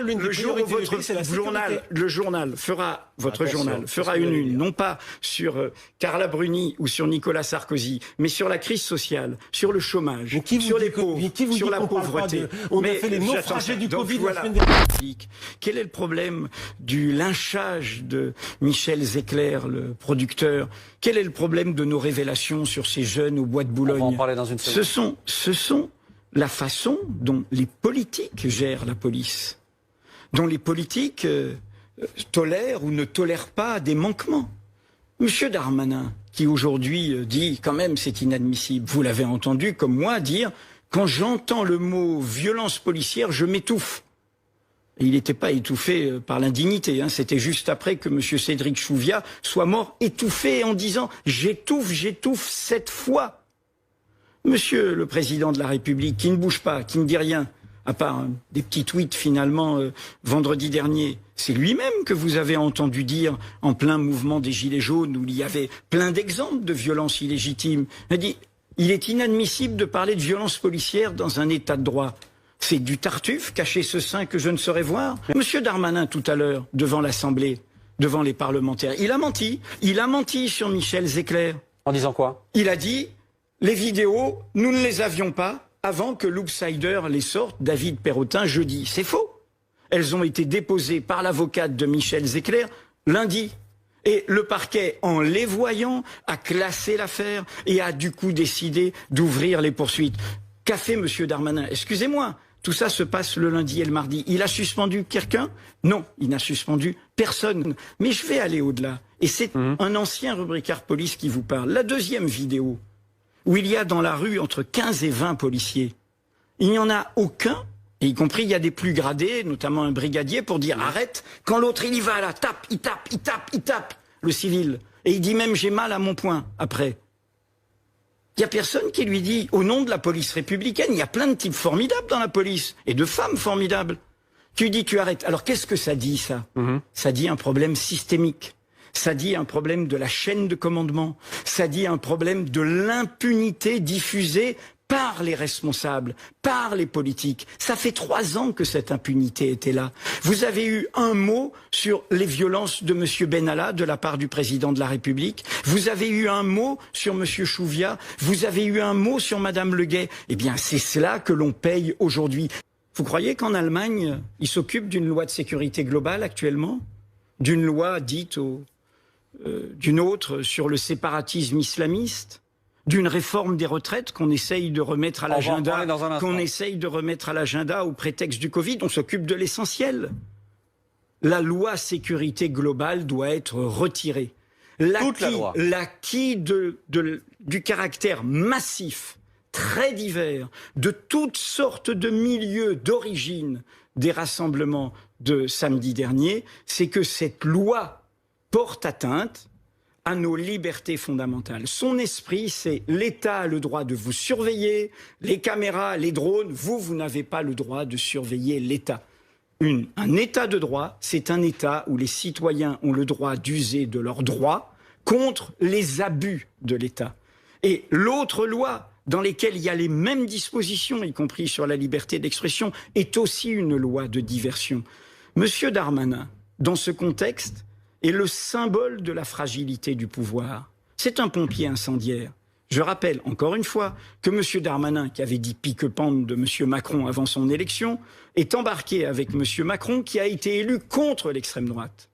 l'une des priorités du pays, c'est la sécurité. Votre journal fera une non pas sur Carla Bruni ou sur Nicolas Sarkozy, mais sur la crise sociale, sur le chômage, sur les pauvres, sur la pauvreté. On a fait les naufragés du Covid la semaine dernière. Quel est le problème du lynchage de Michel Zecler, le producteur? Quel est le problème de nos révélations sur ces jeunes au bois de Boulogne? On va en parler dans une seconde. Ce sont la façon dont les politiques gèrent la police, dont les politiques tolèrent ou ne tolèrent pas des manquements. Monsieur Darmanin, qui aujourd'hui dit quand même c'est inadmissible, vous l'avez entendu comme moi dire, quand j'entends le mot violence policière, je m'étouffe. Et il n'était pas étouffé par l'indignité, hein. C'était juste après que monsieur Cédric Chouviat soit mort étouffé en disant « j'étouffe cette fois ». Monsieur le Président de la République, qui ne bouge pas, qui ne dit rien, à part des petits tweets finalement vendredi dernier, c'est lui-même que vous avez entendu dire en plein mouvement des Gilets jaunes où il y avait plein d'exemples de violences illégitimes. Il a dit « il est inadmissible de parler de violence policière dans un état de droit ». C'est du Tartuffe, cacher ce sein que je ne saurais voir. Monsieur Darmanin, tout à l'heure, devant l'Assemblée, devant les parlementaires, il a menti. Il a menti sur Michel Zecler. En disant quoi? Il a dit, les vidéos, nous ne les avions pas avant que l'Oopsider les sorte, David Perrotin, jeudi. C'est faux. Elles ont été déposées par l'avocate de Michel Zecler lundi. Et le parquet, en les voyant, a classé l'affaire et a du coup décidé d'ouvrir les poursuites. Qu'a fait monsieur Darmanin? Excusez-moi. Tout ça se passe le lundi et le mardi. Il a suspendu quelqu'un? Non, il n'a suspendu personne. Mais je vais aller au-delà. Et c'est un ancien rubricard police qui vous parle. La deuxième vidéo, où il y a dans la rue entre 15 et 20 policiers, il n'y en a aucun, et y compris il y a des plus gradés, notamment un brigadier, pour dire arrête, quand l'autre il y va là, il tape, le civil. Et il dit même j'ai mal à mon poing, après. Il n'y a personne qui lui dit, au nom de la police républicaine, il y a plein de types formidables dans la police, et de femmes formidables. Tu dis, tu arrêtes. Alors qu'est-ce que ça dit, ça? Ça dit un problème systémique. Ça dit un problème de la chaîne de commandement. Ça dit un problème de l'impunité diffusée par les responsables, par les politiques. Ça fait 3 ans que cette impunité était là. Vous avez eu un mot sur les violences de monsieur Benalla de la part du président de la République. Vous avez eu un mot sur monsieur Chouviat. Vous avez eu un mot sur madame Le Gay. Eh bien, c'est cela que l'on paye aujourd'hui. Vous croyez qu'en Allemagne, ils s'occupent d'une loi de sécurité globale actuellement? D'une loi dite d'une autre sur le séparatisme islamiste? D'une réforme des retraites qu'on essaye de remettre à l'agenda, au prétexte du Covid. On s'occupe de l'essentiel. La loi sécurité globale doit être retirée. L'acquis du caractère massif, très divers, de toutes sortes de milieux, d'origine des rassemblements de samedi dernier, c'est que cette loi porte atteinte à nos libertés fondamentales. Son esprit, c'est l'État a le droit de vous surveiller, les caméras, les drones, vous n'avez pas le droit de surveiller l'État. Un État de droit, c'est un État où les citoyens ont le droit d'user de leurs droits contre les abus de l'État. Et l'autre loi, dans laquelle il y a les mêmes dispositions, y compris sur la liberté d'expression, est aussi une loi de diversion. Monsieur Darmanin, dans ce contexte, est le symbole de la fragilité du pouvoir. C'est un pompier incendiaire. Je rappelle, encore une fois, que M. Darmanin, qui avait dit pique-pente de M. Macron avant son élection, est embarqué avec M. Macron, qui a été élu contre l'extrême droite.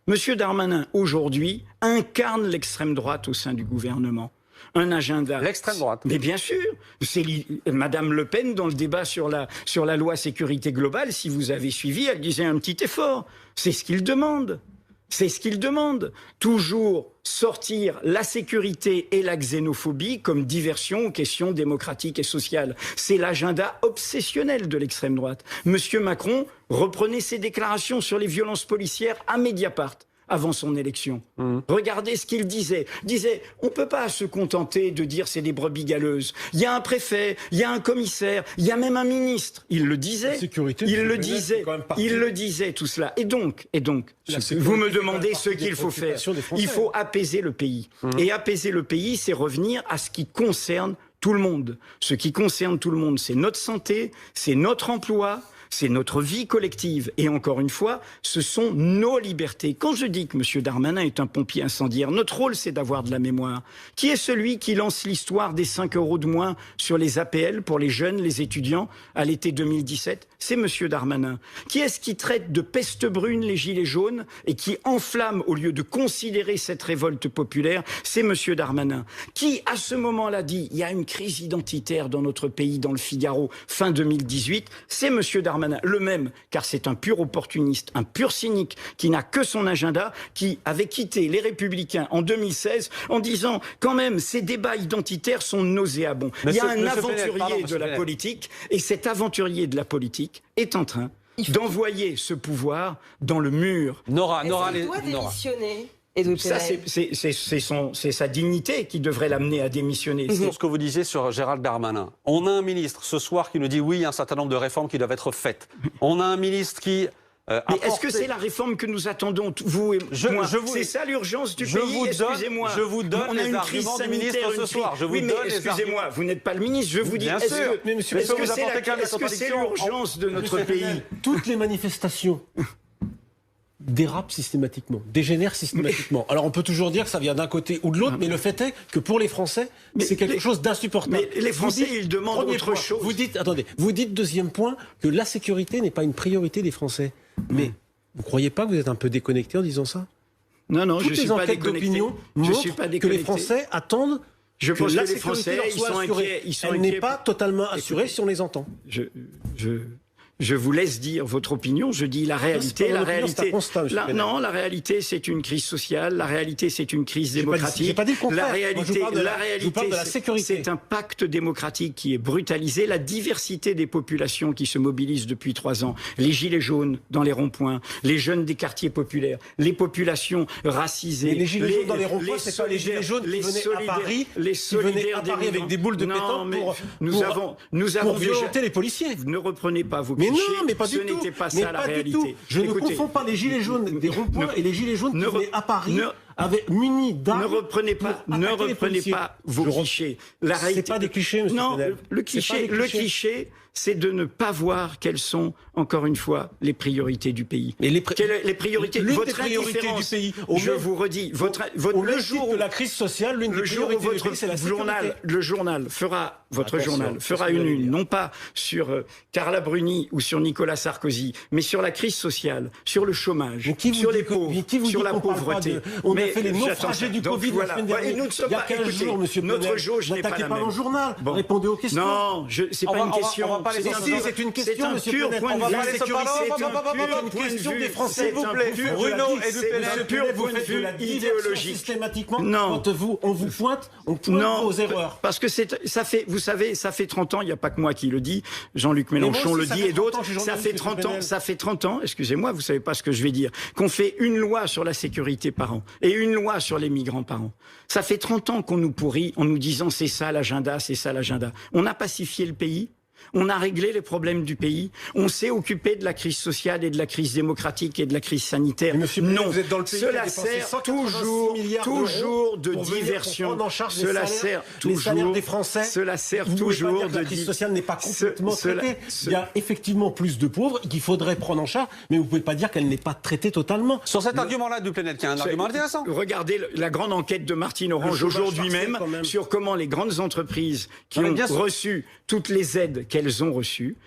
M. Darmanin, aujourd'hui, incarne l'extrême droite au sein du gouvernement. Un agenda... L'extrême droite. Mais bien sûr, c'est Madame Le Pen, dans le débat sur la loi sécurité globale, si vous avez suivi, elle disait un petit effort. C'est ce qu'il demande. C'est ce qu'il demande. Toujours sortir la sécurité et la xénophobie comme diversion aux questions démocratiques et sociales. C'est l'agenda obsessionnel de l'extrême droite. Monsieur Macron reprenait ses déclarations sur les violences policières à Mediapart avant son élection. Regardez ce qu'il disait. Il disait, on ne peut pas se contenter de dire c'est des brebis galeuses. Il y a un préfet, il y a un commissaire, il y a même un ministre. Il le disait. Il le disait tout cela. Et donc, vous me demandez ce qu'il faut faire. Il faut apaiser le pays. Et apaiser le pays, c'est revenir à ce qui concerne tout le monde. Ce qui concerne tout le monde, c'est notre santé, c'est notre emploi, c'est notre vie collective. Et encore une fois, ce sont nos libertés. Quand je dis que M. Darmanin est un pompier incendiaire, notre rôle, c'est d'avoir de la mémoire. Qui est celui qui lance l'histoire des 5 € de moins sur les APL pour les jeunes, les étudiants, à l'été 2017 ? C'est M. Darmanin. Qui est-ce qui traite de peste brune les gilets jaunes et qui enflamme au lieu de considérer cette révolte populaire ? C'est M. Darmanin. Qui, à ce moment-là, dit il y a une crise identitaire dans notre pays, dans le Figaro, fin 2018, c'est M. Darmanin. Le même, car c'est un pur opportuniste, un pur cynique, qui n'a que son agenda, qui avait quitté les Républicains en 2016 en disant quand même ces débats identitaires sont nauséabonds. Il y a un aventurier de la politique, et cet aventurier de la politique est en train d'envoyer ce pouvoir dans le mur. Nora, il doit démissionner. Ça, c'est sa dignité qui devrait l'amener à démissionner. Pour ce que vous disiez sur Gérald Darmanin, on a un ministre ce soir qui nous dit oui, il y a un certain nombre de réformes qui doivent être faites. On a un ministre qui... Mais est-ce que c'est la réforme que nous attendons, vous et moi ? C'est ça l'urgence du pays, excusez-moi. Je vous donne les arguments du ministre ce soir. Excusez-moi, vous n'êtes pas le ministre, je vous dis, est-ce que c'est l'urgence de notre pays ? Toutes les manifestations dérapent systématiquement, dégénèrent systématiquement. Alors on peut toujours dire que ça vient d'un côté ou de l'autre, mais le fait est que pour les Français, c'est quelque chose d'insupportable. Mais les Français, ils demandent autre chose. Vous dites, deuxième point, que la sécurité n'est pas une priorité des Français. Mais vous ne croyez pas que vous êtes un peu déconnecté en disant ça ? Non, je ne suis pas déconnecté. Toutes les enquêtes d'opinion montrent que les Français attendent que la sécurité leur soit assurée. Elle n'est pas totalement assurée si on les entend. Je vous laisse dire votre opinion, je dis la réalité. La réalité, c'est une crise sociale, la réalité, c'est une crise démocratique. J'ai pas dit le contraire. La réalité, je vous parle de la sécurité. C'est un pacte démocratique qui est brutalisé. La diversité des populations qui se mobilisent depuis 3 ans, les gilets jaunes dans les ronds-points, les jeunes des quartiers populaires, les populations racisées. Mais les gilets jaunes dans les ronds-points, c'est pas les gilets jaunes qui venaient à Paris, avec des boules de pétanque pour violenter les policiers. Ne reprenez pas vos Mais non, mais pas du tout. Ce n'était pas ça la réalité. Je ne confonds pas les gilets jaunes des ronds-points et les gilets jaunes qui venaient à Paris avec munis d'armes. Ne reprenez pas vos clichés. La réalité. C'est pas des clichés, monsieur Non, Penel. le cliché, c'est de ne pas voir quelles sont, encore une fois, les priorités du pays. Mais les priorités, votre priorité du pays. Je vous redis, le jour où la crise sociale, l'une des priorités du pays, c'est la sécurité. Le journal fera une, non pas sur Carla Bruni ou sur Nicolas Sarkozy, mais sur la crise sociale, sur le chômage, sur les pauvres, sur la pauvreté. On a fait les naufragés du Covid la semaine dernière. Il y a 15 jours, monsieur Penel. Notre jauge n'est pas la même. N'attaquez pas mon journal. Répondez aux questions. Non, c'est pas une question. C'est une question, monsieur Penel. On va parler C'est une question des Français, s'il vous plaît. Bruno, c'est un pur point de vue idéologique. Systématiquement, quand on vous pointe, on pointe vos erreurs. Parce que ça fait, vous savez, ça fait 30 ans, il n'y a pas que moi qui le dis, Jean-Luc Mélenchon le dit et d'autres, ça fait 30 ans, excusez-moi, vous savez pas ce que je vais dire, qu'on fait une loi sur la sécurité par an et une loi sur les migrants par an. Ça fait 30 ans qu'on nous pourrit en nous disant c'est ça l'agenda, c'est ça l'agenda. On a pacifié le pays. On a réglé les problèmes du pays. On s'est occupé de la crise sociale et de la crise démocratique et de la crise sanitaire. Non, vous êtes dans le pays, cela sert toujours de diversion. Cela sert toujours des Français. Cela sert toujours de la crise sociale n'est pas complètement traitée. Il y a effectivement plus de pauvres qu'il faudrait prendre en charge, mais vous pouvez pas dire qu'elle n'est pas traitée totalement. Sur cet argument-là du Planète, qui est un argument intéressant. Regardez la grande enquête de Martine Orange aujourd'hui même sur comment les grandes entreprises qui ont reçu toutes les aides qu'elles ont reçues,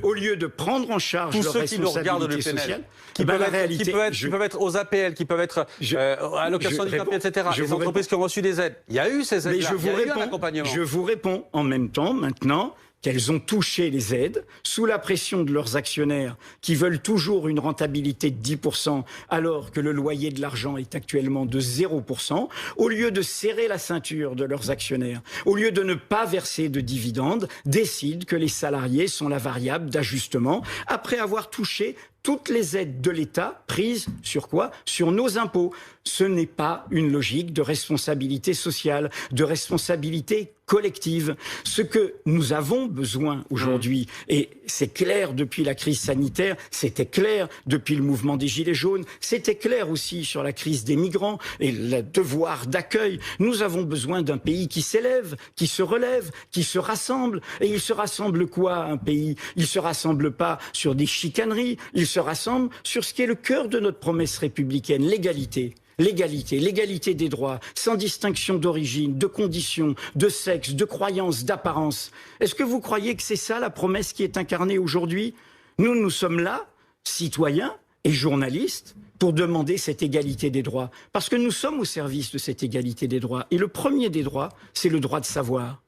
au lieu de prendre en charge leur responsabilité sociale, qui peuvent être aux APL, qui peuvent être à l'allocation handicapée, etc. Les entreprises qui ont reçu des aides. Il y a eu ces aides-là, il y a eu un accompagnement. Je vous réponds en même temps, maintenant, qu'elles ont touché les aides sous la pression de leurs actionnaires qui veulent toujours une rentabilité de 10% alors que le loyer de l'argent est actuellement de 0%, au lieu de serrer la ceinture de leurs actionnaires, au lieu de ne pas verser de dividendes, décident que les salariés sont la variable d'ajustement après avoir touché toutes les aides de l'État prises sur quoi ? Sur nos impôts. Ce n'est pas une logique de responsabilité sociale, de responsabilité collective. Ce que nous avons besoin aujourd'hui, et c'est clair depuis la crise sanitaire, c'était clair depuis le mouvement des Gilets jaunes, c'était clair aussi sur la crise des migrants et le devoir d'accueil. Nous avons besoin d'un pays qui s'élève, qui se relève, qui se rassemble. Et il se rassemble quoi, un pays? Il se rassemble pas sur des chicaneries, il se rassemble sur ce qui est le cœur de notre promesse républicaine, l'égalité. L'égalité des droits, sans distinction d'origine, de condition, de sexe, de croyance, d'apparence. Est-ce que vous croyez que c'est ça la promesse qui est incarnée aujourd'hui? Nous sommes là, citoyens et journalistes, pour demander cette égalité des droits. Parce que nous sommes au service de cette égalité des droits. Et le premier des droits, c'est le droit de savoir.